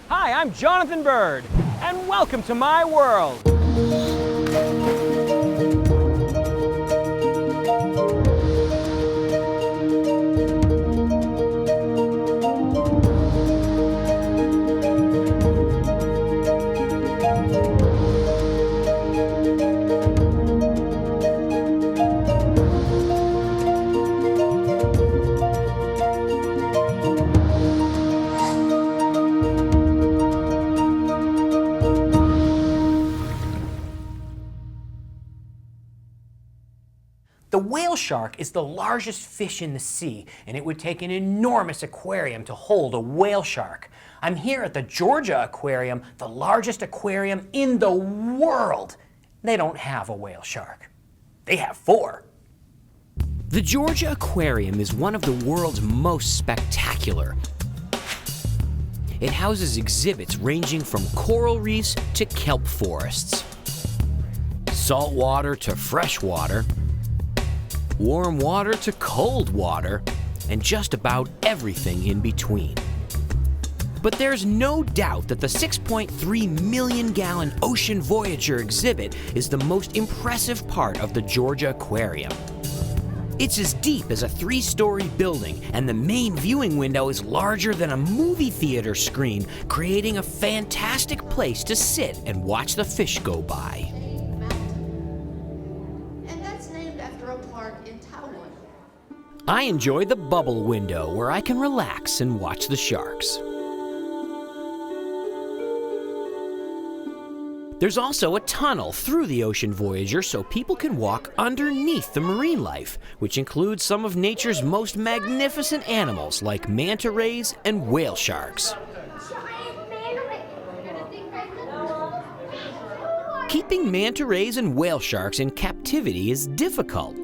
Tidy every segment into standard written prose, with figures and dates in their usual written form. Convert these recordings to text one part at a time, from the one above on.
Hi, I'm Jonathan Bird, and welcome to my world. The whale shark is the largest fish in the sea, and it would take an enormous aquarium to hold a whale shark. I'm here at the Georgia Aquarium, the largest aquarium in the world. They don't have a whale shark. They have 4. The Georgia Aquarium is one of the world's most spectacular. It houses exhibits ranging from coral reefs to kelp forests, saltwater to freshwater, warm water to cold water, and just about everything in between. But there's no doubt that the 6.3 million gallon Ocean Voyager exhibit is the most impressive part of the Georgia Aquarium. It's as deep as a 3-story building, and the main viewing window is larger than a movie theater screen, creating a fantastic place to sit and watch the fish go by. I enjoy the bubble window where I can relax and watch the sharks. There's also a tunnel through the Ocean Voyager so people can walk underneath the marine life, which includes some of nature's most magnificent animals like manta rays and whale sharks. Keeping manta rays and whale sharks in captivity is difficult.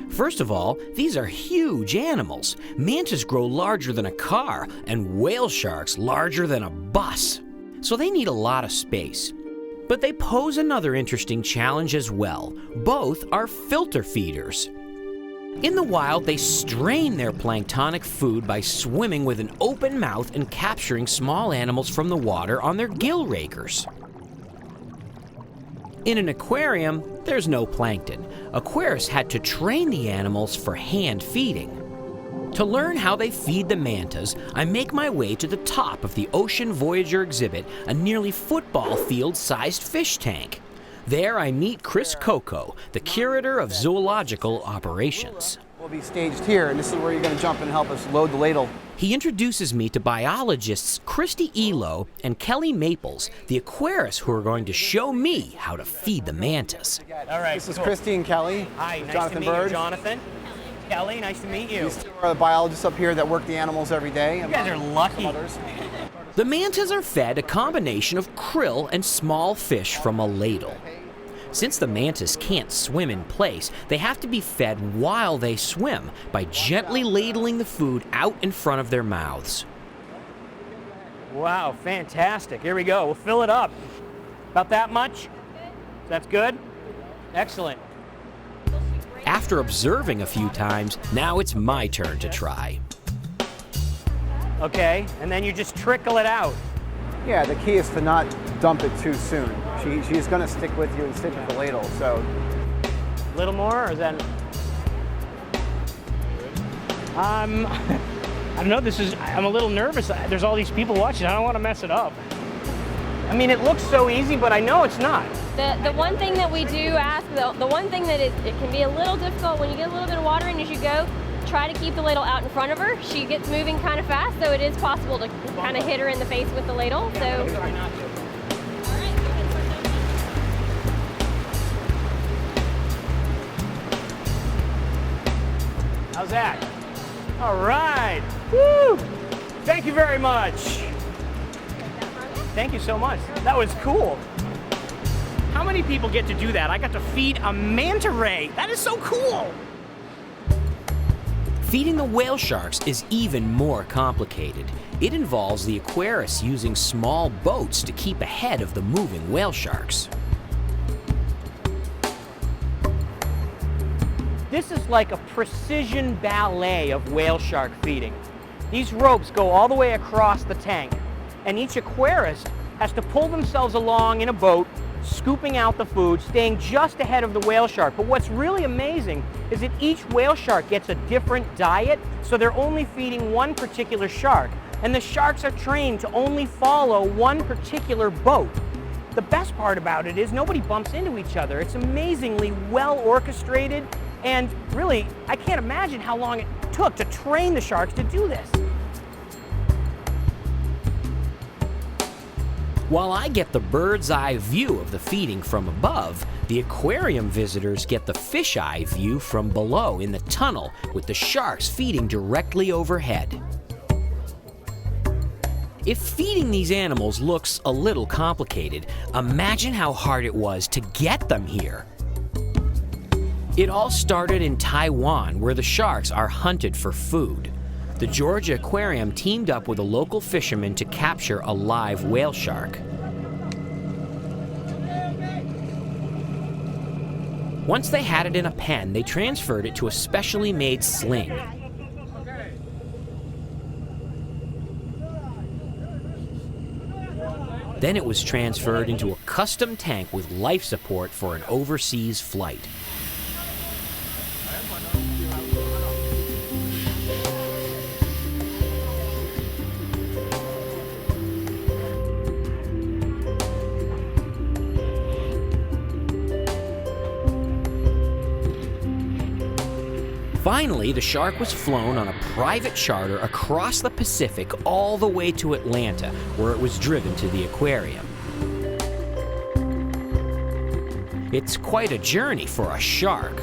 First of all, these are huge animals. Mantas grow larger than a car, and whale sharks larger than a bus. So they need a lot of space. But they pose another interesting challenge as well. Both are filter feeders. In the wild, they strain their planktonic food by swimming with an open mouth and capturing small animals from the water on their gill rakers. In an aquarium, there's no plankton. Aquarists had to train the animals for hand feeding. To learn how they feed the mantas, I make my way to the top of the Ocean Voyager exhibit, a nearly football field-sized fish tank. There I meet Chris Coco, the curator of zoological operations. We'll be staged here, and this is where you're going to jump and help us load the ladle. He introduces me to biologists Christy Elo and Kelly Maples, the aquarists who are going to show me how to feed the mantas. All right, this is Christy and Kelly. Hi, nice Jonathan to meet Bird. you, Jonathan. Kelly, nice to meet you. These 2 are the biologists up here that work the animals every day. You guys are lucky. The mantas are fed a combination of krill and small fish from a ladle. Since the mantas can't swim in place, they have to be fed while they swim by gently ladling the food out in front of their mouths. Wow, fantastic. Here we go. We'll fill it up. About that much? That's good? Excellent. After observing a few times, now it's my turn to try. Okay, and then you just trickle it out. Yeah, the key is to not dump it too soon. She's going to stick with you and stick with the ladle, so. A little more, or then? I don't know, I'm a little nervous. There's all these people watching. I don't want to mess it up. I mean, it looks so easy, but I know it's not. The one thing that we do ask, the one thing that it can be a little difficult when you get a little bit of water in as you go, try to keep the ladle out in front of her. She gets moving kind of fast, so it is possible to kind of hit her in the face with the ladle. So. Try not to. How's that? All right. Woo! Thank you very much. Thank you so much. That was cool. How many people get to do that? I got to feed a manta ray. That is so cool. Feeding the whale sharks is even more complicated. It involves the aquarists using small boats to keep ahead of the moving whale sharks. This is like a precision ballet of whale shark feeding. These ropes go all the way across the tank. and each aquarist has to pull themselves along in a boat, scooping out the food, staying just ahead of the whale shark. But what's really amazing is that each whale shark gets a different diet, so they're only feeding one particular shark. And the sharks are trained to only follow one particular boat. The best part about it is nobody bumps into each other. It's amazingly well orchestrated, and really, I can't imagine how long it took to train the sharks to do this. While I get the bird's eye view of the feeding from above, the aquarium visitors get the fisheye view from below in the tunnel with the sharks feeding directly overhead. If feeding these animals looks a little complicated, imagine how hard it was to get them here. It all started in Taiwan, where the sharks are hunted for food. The Georgia Aquarium teamed up with a local fisherman to capture a live whale shark. Once they had it in a pen, they transferred it to a specially made sling. Then it was transferred into a custom tank with life support for an overseas flight. Finally, the shark was flown on a private charter across the Pacific all the way to Atlanta, where it was driven to the aquarium. It's quite a journey for a shark.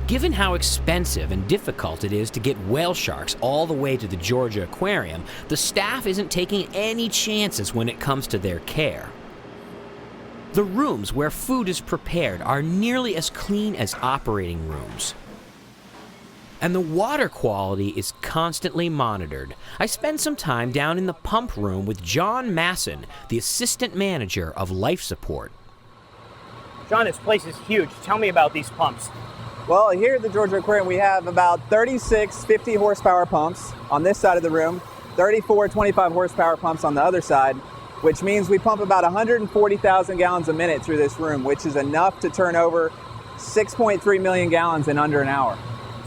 Given how expensive and difficult it is to get whale sharks all the way to the Georgia Aquarium, the staff isn't taking any chances when it comes to their care. The rooms where food is prepared are nearly as clean as operating rooms. And the water quality is constantly monitored. I spend some time down in the pump room with John Masson, the assistant manager of life support. John, this place is huge. Tell me about these pumps. Well, here at the Georgia Aquarium, we have about 36 50 horsepower pumps on this side of the room, 34 25 horsepower pumps on the other side, which means we pump about 140,000 gallons a minute through this room, which is enough to turn over 6.3 million gallons in under an hour.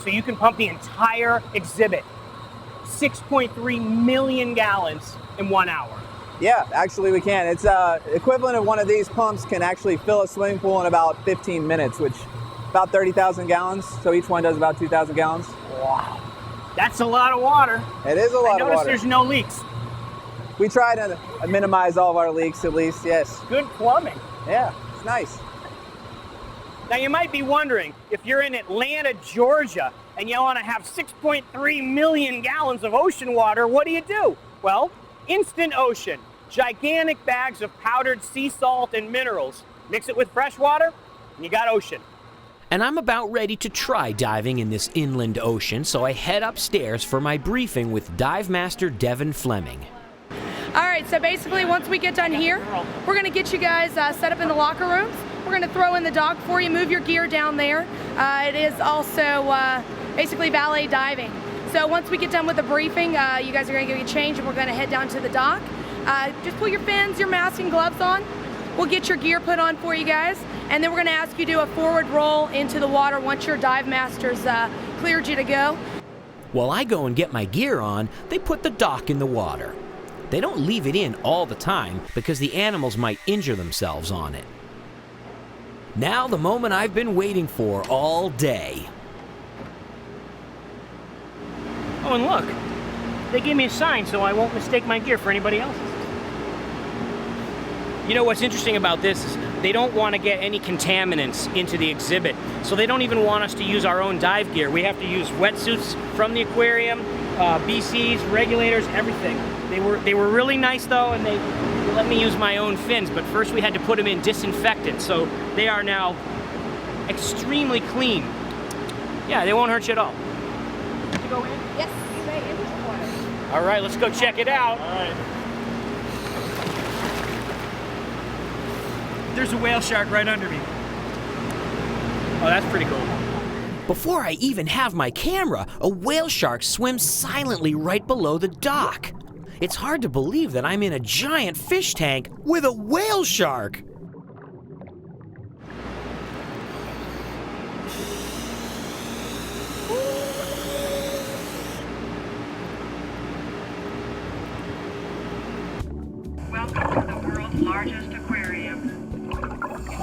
So you can pump the entire exhibit, 6.3 million gallons in 1 hour. Yeah, actually we can. It's equivalent of one of these pumps can actually fill a swimming pool in about 15 minutes, which about 30,000 gallons. So each one does about 2,000 gallons. Wow, that's a lot of water. It is a lot of water. I notice there's no leaks. We try to minimize all of our leaks at least, yes. Good plumbing. Yeah, it's nice. Now you might be wondering, if you're in Atlanta, Georgia, and you want to have 6.3 million gallons of ocean water, what do? Well, Instant Ocean, gigantic bags of powdered sea salt and minerals. Mix it with fresh water, and you got ocean. And I'm about ready to try diving in this inland ocean, so I head upstairs for my briefing with dive master Devin Fleming. All right, so basically once we get done here, we're gonna get you guys set up in the locker rooms. We're gonna throw in the dock for you, move your gear down there. It is also basically valet diving. So once we get done with the briefing, you guys are gonna get changed and we're gonna head down to the dock. Just put your fins, your mask and gloves on. We'll get your gear put on for you guys, and then we're gonna ask you to do a forward roll into the water once your dive masters cleared you to go. While I go and get my gear on, they put the dock in the water. They don't leave it in all the time because the animals might injure themselves on it. Now the moment I've been waiting for all day. Oh, and look, they gave me a sign so I won't mistake my gear for anybody else's. You know what's interesting about this is they don't want to get any contaminants into the exhibit, so they don't even want us to use our own dive gear. We have to use wetsuits from the aquarium, BCs, regulators, everything. They were really nice though, and they let me use my own fins, but first we had to put them in disinfectant, so they are now extremely clean. Yeah, they won't hurt you at all. Did you go in? Yes, you may enter the water. All right, let's go check it out. All right. There's a whale shark right under me. Oh, that's pretty cool. Before I even have my camera, a whale shark swims silently right below the dock. It's hard to believe that I'm in a giant fish tank with a whale shark. Welcome to the world's largest aquarium.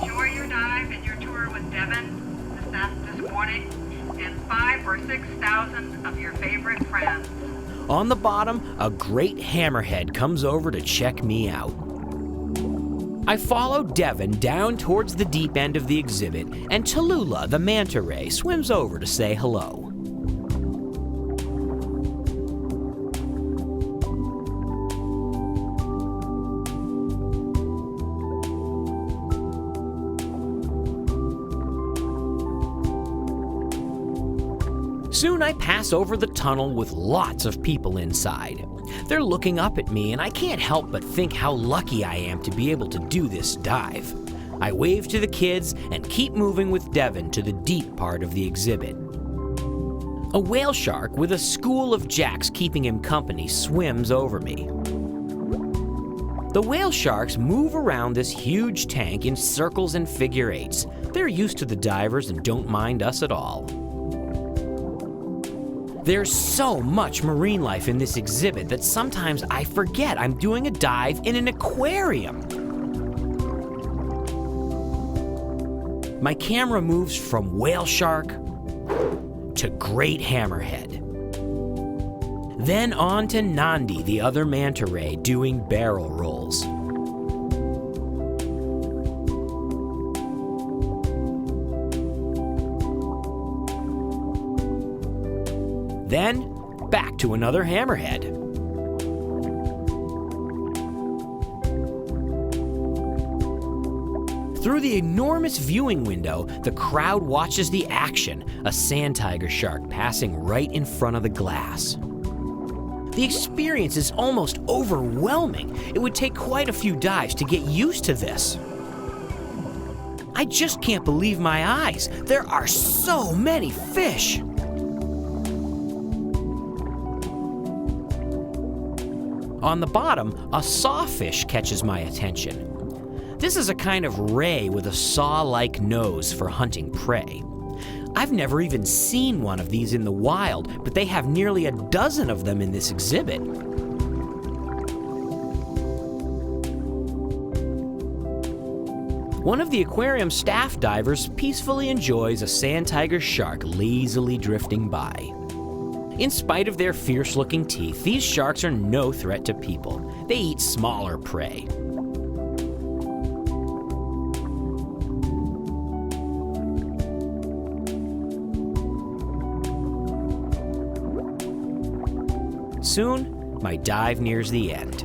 Enjoy your dive and your tour with Devin this morning and 5,000 or 6,000 of your favorite friends. On the bottom, a great hammerhead comes over to check me out. I follow Devin down towards the deep end of the exhibit, and Tallulah, the manta ray, swims over to say hello. Soon I pass over the tunnel with lots of people inside. They're looking up at me, and I can't help but think how lucky I am to be able to do this dive. I wave to the kids and keep moving with Devin to the deep part of the exhibit. A whale shark with a school of jacks keeping him company swims over me. The whale sharks move around this huge tank in circles and figure eights. They're used to the divers and don't mind us at all. There's so much marine life in this exhibit that sometimes I forget I'm doing a dive in an aquarium. My camera moves from whale shark to great hammerhead. Then on to Nandi, the other manta ray, doing barrel rolls. Then, back to another hammerhead. Through the enormous viewing window, the crowd watches the action, a sand tiger shark passing right in front of the glass. The experience is almost overwhelming. It would take quite a few dives to get used to this. I just can't believe my eyes. There are so many fish. On the bottom, a sawfish catches my attention. This is a kind of ray with a saw-like nose for hunting prey. I've never even seen one of these in the wild, but they have nearly a dozen of them in this exhibit. One of the aquarium staff divers peacefully enjoys a sand tiger shark lazily drifting by. In spite of their fierce-looking teeth, these sharks are no threat to people. They eat smaller prey. Soon, my dive nears the end.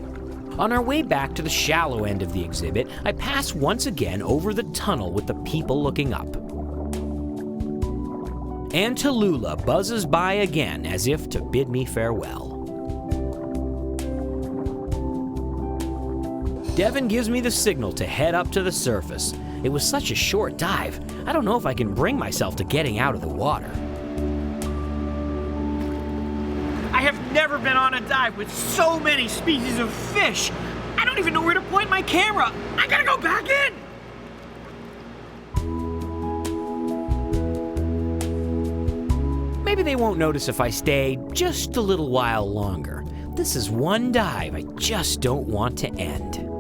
On our way back to the shallow end of the exhibit, I pass once again over the tunnel with the people looking up. And Tallulah buzzes by again as if to bid me farewell. Devin gives me the signal to head up to the surface. It was such a short dive, I don't know if I can bring myself to getting out of the water. I have never been on a dive with so many species of fish. I don't even know where to point my camera. I gotta go back in. Maybe they won't notice if I stay just a little while longer. This is one dive I just don't want to end.